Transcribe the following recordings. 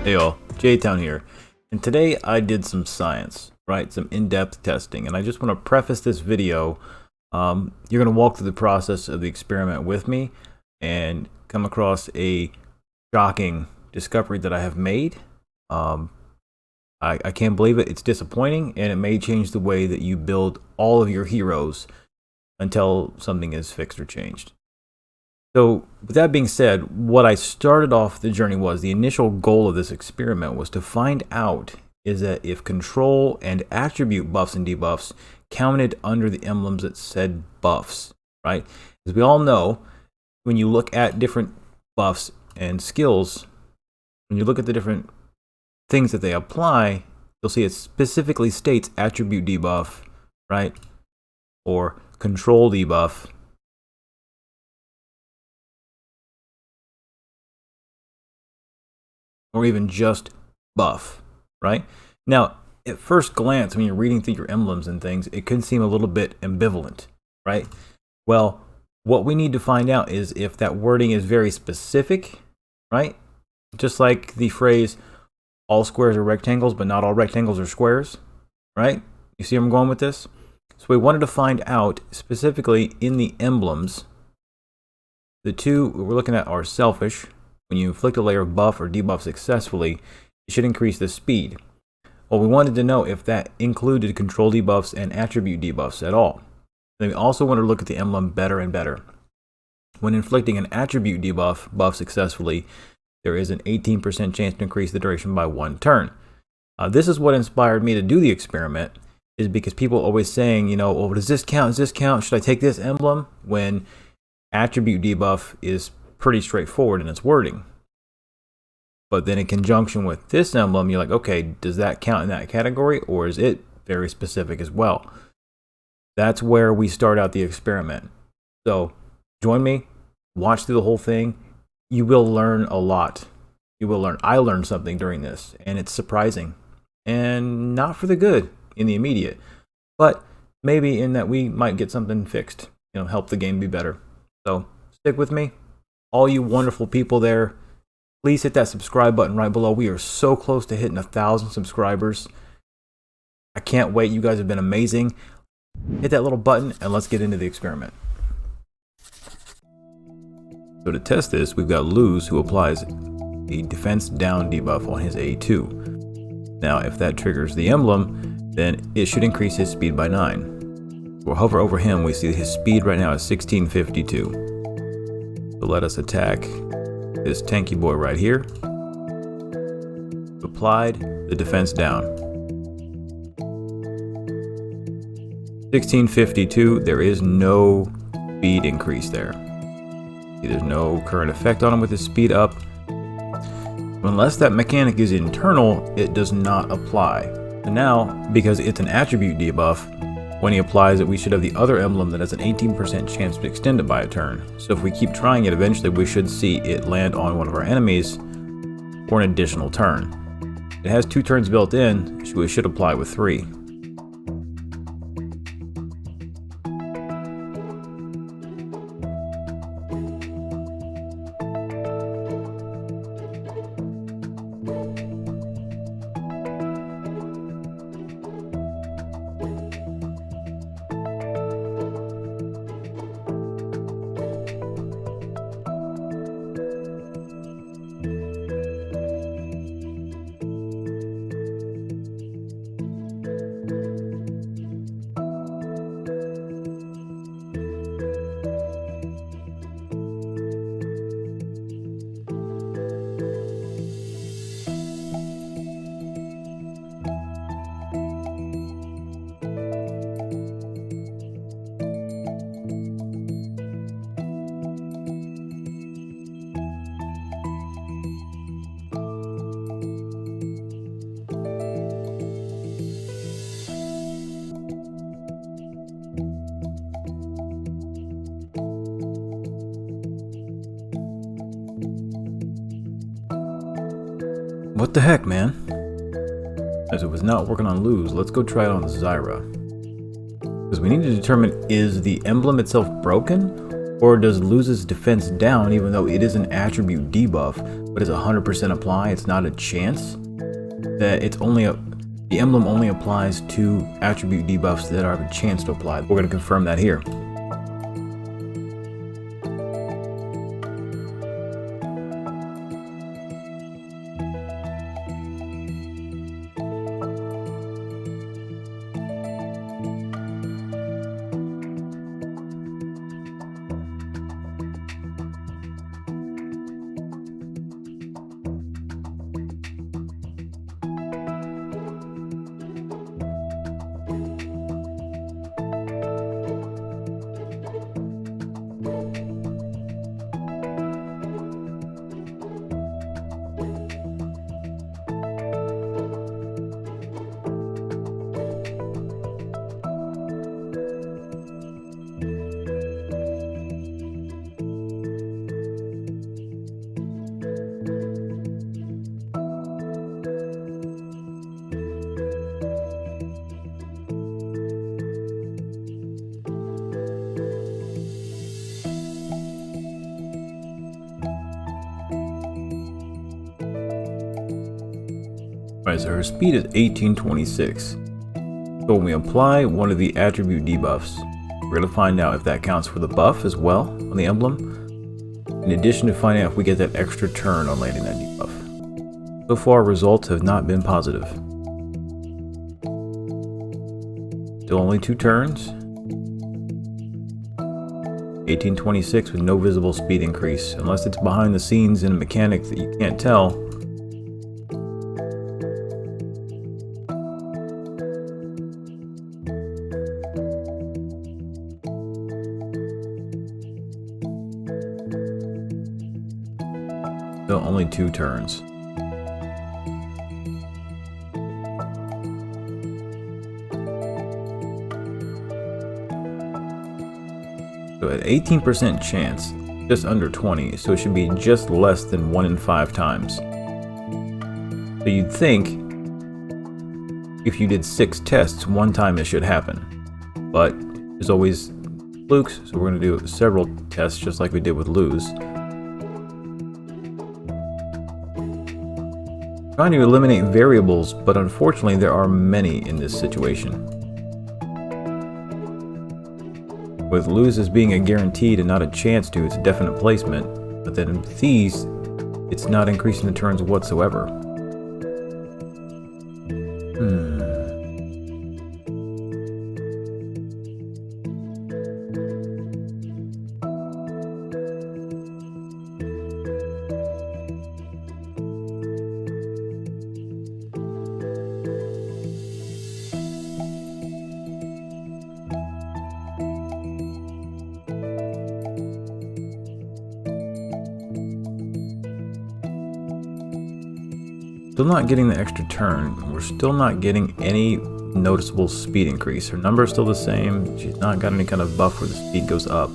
Hey all, J-Town here, and today I did some science, right? Some in-depth testing, and I just want to preface this video. You're going to walk through the process of the experiment with me and come across a shocking discovery that I have made. I can't believe it. It's disappointing, and it may change the way that you build all of your heroes until something is fixed or changed. So with that being said, what I started off the journey was, the initial goal of this experiment was to find out is that if control and attribute buffs and debuffs counted under the emblems that said buffs, right? As we all know, when you look at different buffs and skills, when you look at the different things that they apply, you'll see it specifically states attribute debuff, right? Or control debuff. Or even just buff, right? Now, at first glance, when you're reading through your emblems and things, it can seem a little bit ambivalent, right? Well, what we need to find out is if that wording is very specific, right? Just like the phrase, all squares are rectangles, but not all rectangles are squares, right? You see where I'm going with this? So we wanted to find out specifically in the emblems, the two we're looking at are selfish. When you inflict a layer of buff or debuff successfully, it should increase the speed. Well, we wanted to know if that included control debuffs and attribute debuffs at all. Then we also wanted to look at the emblem better and better. When inflicting an attribute buff successfully, there is an 18% chance to increase the duration by 1 turn. This is what inspired me to do the experiment, is because people are always saying, you know, well, does this count? Does this count? Should I take this emblem? When attribute debuff is pretty straightforward in its wording. But then in conjunction with this emblem, you're like, okay, does that count in that category, or is it very specific as well? That's where we start out the experiment. So join me, watch through the whole thing. You will learn a lot. You will learn. I learned something during this, and it's surprising, and not for the good in the immediate, but maybe in that we might get something fixed, you know, help the game be better. So stick with me. All you wonderful people there, please hit that subscribe button right below. We are so close to hitting 1,000 subscribers. I can't wait. You guys have been amazing. Hit that little button and let's get into the experiment. So to test this, we've got Luz, who applies a defense down debuff on his A2. Now, if that triggers the emblem, then it should increase his speed by 9. We'll hover over him. We see his speed right now is 1652. So let us attack this tanky boy right here. Applied the defense down. 1652, there is no speed increase there. See, there's no current effect on him with his speed up. Unless that mechanic is internal, it does not apply. And now, because it's an attribute debuff, when he applies it, we should have the other emblem that has an 18% chance to extend it by a turn. So if we keep trying it, eventually we should see it land on one of our enemies for an additional turn. It has 2 turns built in, so we should apply with 3. What the heck, man? As it was not working on Luz, let's go try it on Zyra. Because we need to determine, is the emblem itself broken, Or does loses defense down even though it is an attribute debuff, but is 100% apply? It's not a chance. That it's only the emblem only applies to attribute debuffs that have a chance to apply. We're going to confirm that here. Alright, so her speed is 1826. So when we apply one of the attribute debuffs, we're going to find out if that counts for the buff as well on the emblem, in addition to finding out if we get that extra turn on landing that debuff. So far, results have not been positive. Still only 2 turns. 1826 with no visible speed increase, unless it's behind the scenes in a mechanic that you can't tell. So only 2 turns. So at 18% chance, just under 20, so it should be just less than 1 in 5 times. So you'd think if you did 6 tests, 1 time it should happen. But there's always flukes, so we're going to do several tests just like we did with lose. Trying to eliminate variables, but unfortunately there are many in this situation. With lose as being a guaranteed and not a chance to, it's a definite placement, but then in these, it's not increasing the turns whatsoever. Still not getting the extra turn. We're still not getting any noticeable speed increase. Her number is still the same. She's not got any kind of buff where the speed goes up.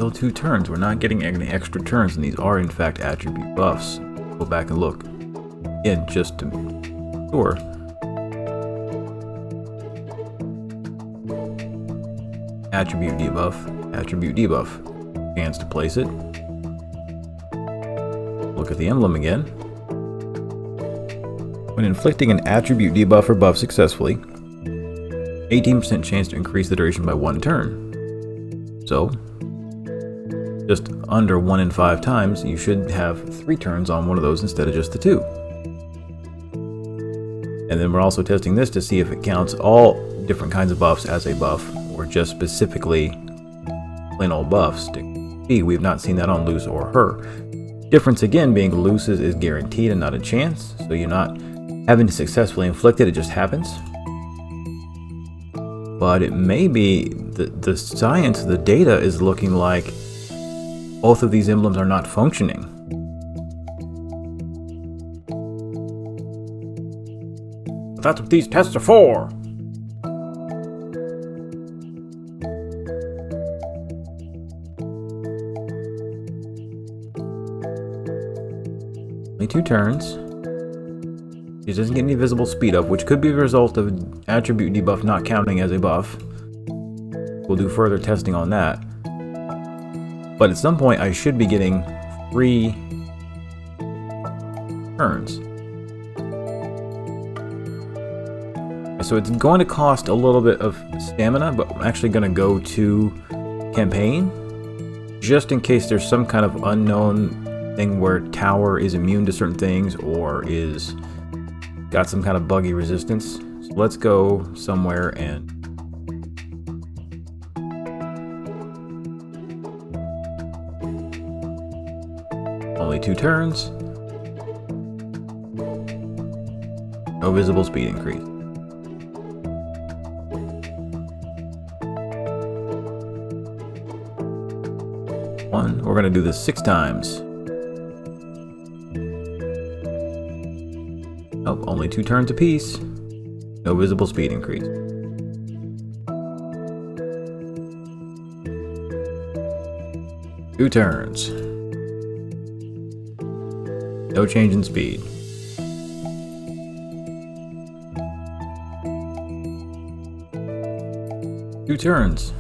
Still 2 turns. We're not getting any extra turns, and these are in fact attribute buffs. Go back and look again just to be sure. Attribute debuff, attribute debuff. Chance to place it. Look at the emblem again. When inflicting an attribute debuff or buff successfully, 18% chance to increase the duration by 1 turn. So, just under 1 in 5 times, you should have 3 turns on one of those instead of just the 2. And then we're also testing this to see if it counts all different kinds of buffs as a buff, or just specifically plain old buffs. We have not seen that on Loose or Her. Difference again being Loose's is guaranteed and not a chance, so you're not having to successfully inflict it, it just happens. But it may be the science, the data is looking like both of these emblems are not functioning. That's what these tests are for! Only 2 turns. He doesn't get any visible speed up, which could be a result of attribute debuff not counting as a buff. We'll do further testing on that. But at some point I should be getting 3 turns. So it's going to cost a little bit of stamina, but I'm actually going to go to campaign, just in case there's some kind of unknown thing where Tower is immune to certain things or is got some kind of buggy resistance. So let's go somewhere and only 2 turns. No visible speed increase. We're going to do this 6 times. Oh, only 2 turns apiece. No visible speed increase. Two turns. No change in speed. Two turns.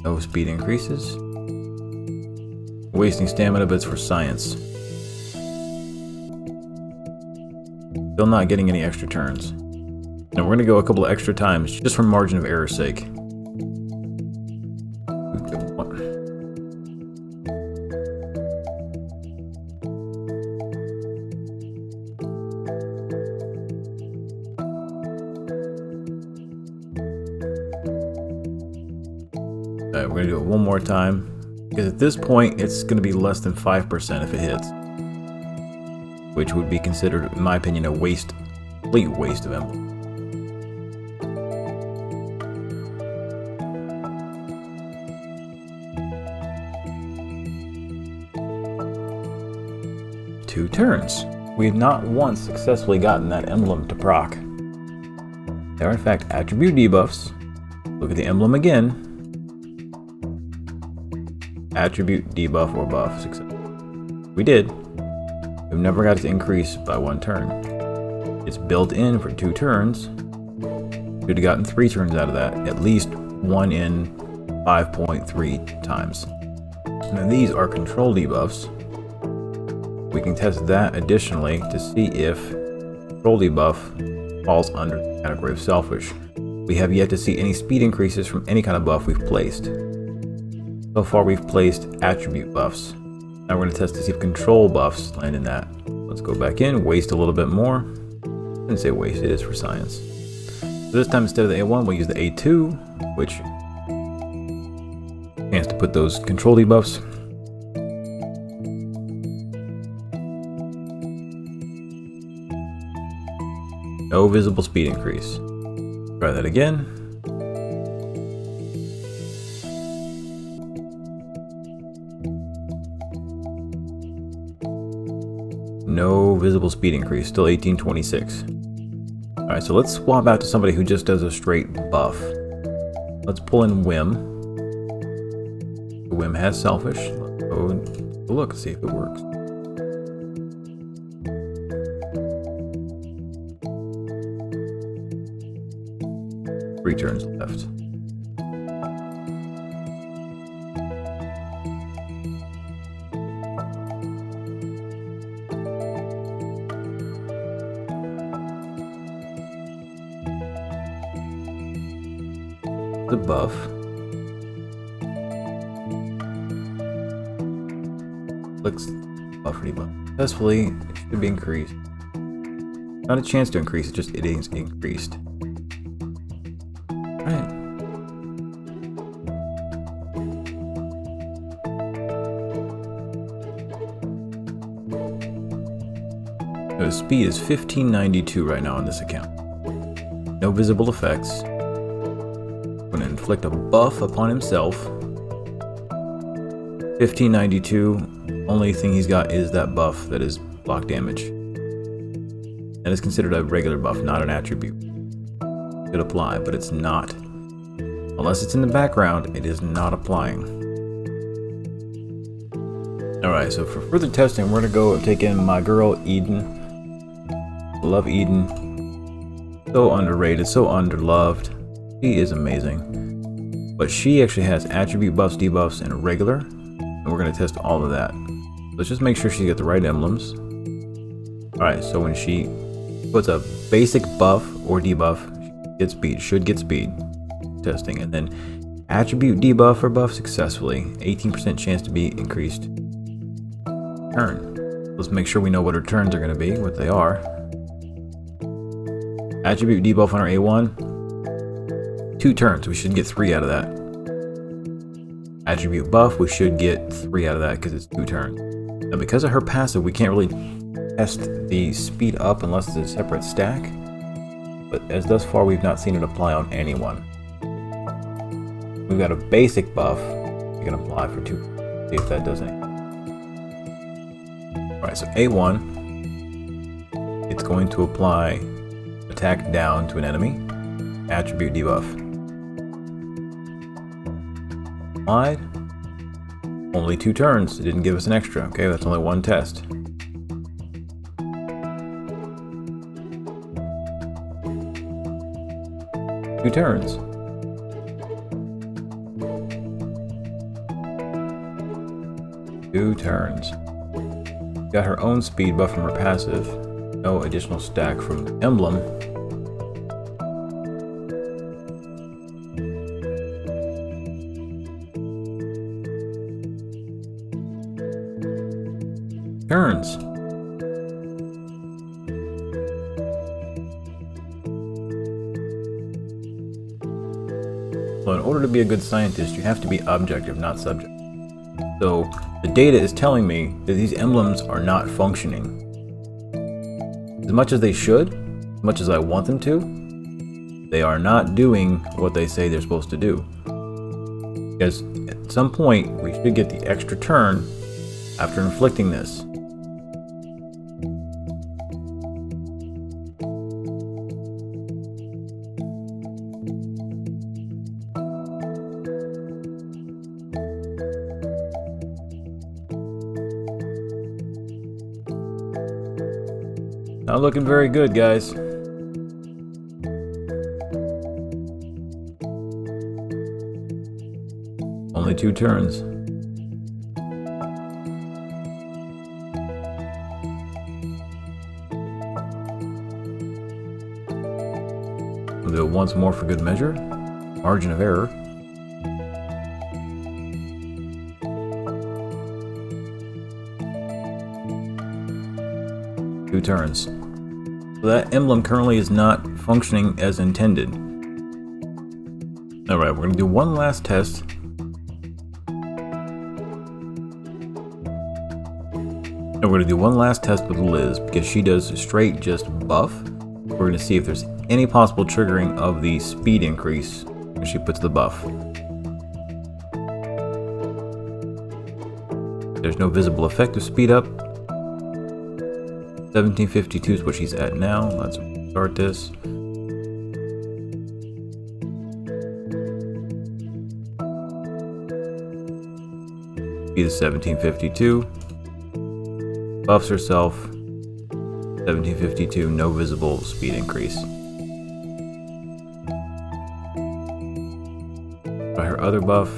No speed increases. Wasting stamina, but it's for science. Still not getting any extra turns. Now we're going to go a couple of extra times, just for margin of error's sake. Alright, we're going to do it one more time. Because at this point, it's going to be less than 5% if it hits. Which would be considered, in my opinion, a waste, complete waste of emblem. Two turns. We have not once successfully gotten that emblem to proc. There are in fact attribute debuffs. Look at the emblem again. Attribute debuff or buff success. We did. We've never got it to increase by 1 turn. It's built in for 2 turns. We'd have gotten 3 turns out of that, at least 1 in 5.3 times. Now these are control debuffs. We can test that additionally to see if control debuff falls under the category of selfish. We have yet to see any speed increases from any kind of buff we've placed. So far we've placed attribute buffs. Now we're going to test to see if control buffs land in that. Let's go back in, waste a little bit more. I didn't say waste, it is for science. So this time instead of the A1 we'll use the A2, which chance to put those control debuffs. No visible speed increase. Try that again. No visible speed increase, still 1826. Alright, so let's swap out to somebody who just does a straight buff. Let's pull in Whim. Whim has selfish. Let's go and look and see if it works. Three turns left. The buff. Clicks buffer debuff successfully. It should be increased. Not a chance to increase, it is increased. Alright. So speed is 1592 right now on this account. No visible effects. Going to inflict a buff upon himself. 1592. Only thing he's got is that buff that is block damage. That is considered a regular buff, not an attribute. It could apply, but it's not. Unless it's in the background, it is not applying. Alright, so for further testing, we're going to go take in my girl Eden. Love Eden. So underrated, so underloved. She is amazing. But she actually has attribute buffs, debuffs, and regular. And we're going to test all of that. Let's just make sure she gets the right emblems. Alright, so when she puts a basic buff or debuff, she gets speed, should get speed. Testing. And then attribute debuff or buff successfully. 18% chance to be increased. Turn. Let's make sure we know what her turns are going to be, what they are. Attribute debuff on our A1. 2 turns, we should get 3 out of that. Attribute buff, we should get 3 out of that because it's 2 turns. Now because of her passive, we can't really test the speed up unless it's a separate stack. But as thus far, we've not seen it apply on anyone. We've got a basic buff we can apply for 2. See if that does anything. Alright, so A1, it's going to apply attack down to an enemy. Attribute debuff. Applied. Only 2 turns. It didn't give us an extra. Okay, that's only 1 test. Two turns. Two turns. Got her own speed buff from her passive. No additional stack from the emblem. Turns. So in order to be a good scientist, you have to be objective, not subjective. So the data is telling me that these emblems are not functioning. As much as they should, as much as I want them to, they are not doing what they say they're supposed to do. Because at some point, we should get the extra turn after inflicting this. Not looking very good, guys. Only 2 turns. We'll do it once more for good measure. Margin of error. Two turns. So that emblem currently is not functioning as intended. Alright, we're going to do one last test. And we're going to do one last test with Liz because she does straight just buff. We're going to see if there's any possible triggering of the speed increase when she puts the buff. There's no visible effect of speed up. 1752 is what she's at now. Let's start this. Speed is 1752. Buffs herself. 1752, no visible speed increase. By her other buff.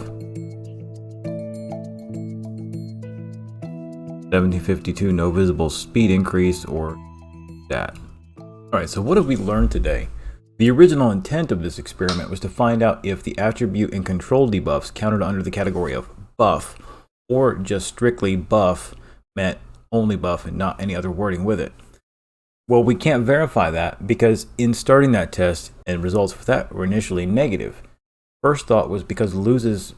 1752, no visible speed increase or that. Alright, so what have we learned today? The original intent of this experiment was to find out if the attribute and control debuffs counted under the category of buff or just strictly buff meant only buff and not any other wording with it. Well, we can't verify that because in starting that test and results for that were initially negative. First thought was because Luz's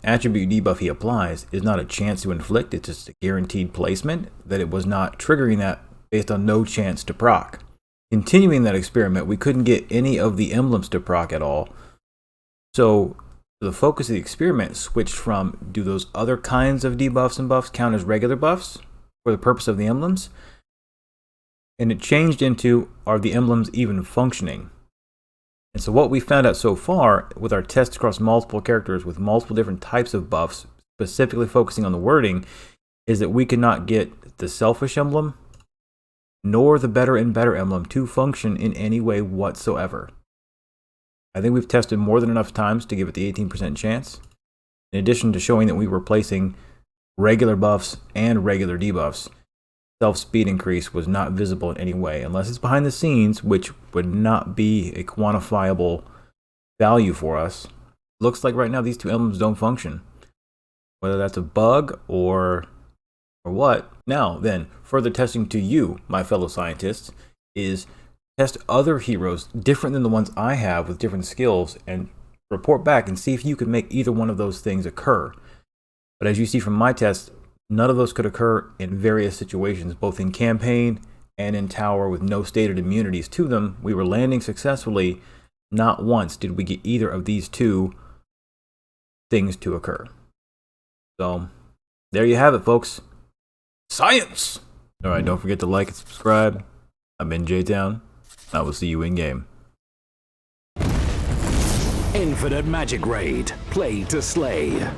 attribute debuff he applies is not a chance to inflict, it's just a guaranteed placement, that it was not triggering that based on no chance to proc. Continuing that experiment, we couldn't get any of the emblems to proc at all. So the focus of the experiment switched from, do those other kinds of debuffs and buffs count as regular buffs for the purpose of the emblems? And it changed into, are the emblems even functioning? And so what we found out so far with our tests across multiple characters with multiple different types of buffs, specifically focusing on the wording, is that we cannot get the selfish emblem nor the better and better emblem to function in any way whatsoever. I think we've tested more than enough times to give it the 18% chance, in addition to showing that we were placing regular buffs and regular debuffs. Self-speed increase was not visible in any way, unless it's behind the scenes, which would not be a quantifiable value for us. Looks like right now these two emblems don't function. Whether that's a bug or what. Now then, further testing to you, my fellow scientists, is test other heroes different than the ones I have with different skills and report back and see if you can make either one of those things occur. But as you see from my test, none of those could occur in various situations, both in campaign and in tower with no stated immunities to them. We were landing successfully. Not once did we get either of these two things to occur. So there you have it, folks. Science! Alright, don't forget to like and subscribe. I've been J-Town. I will see you in game. Infinite Magicraid. Play to slay.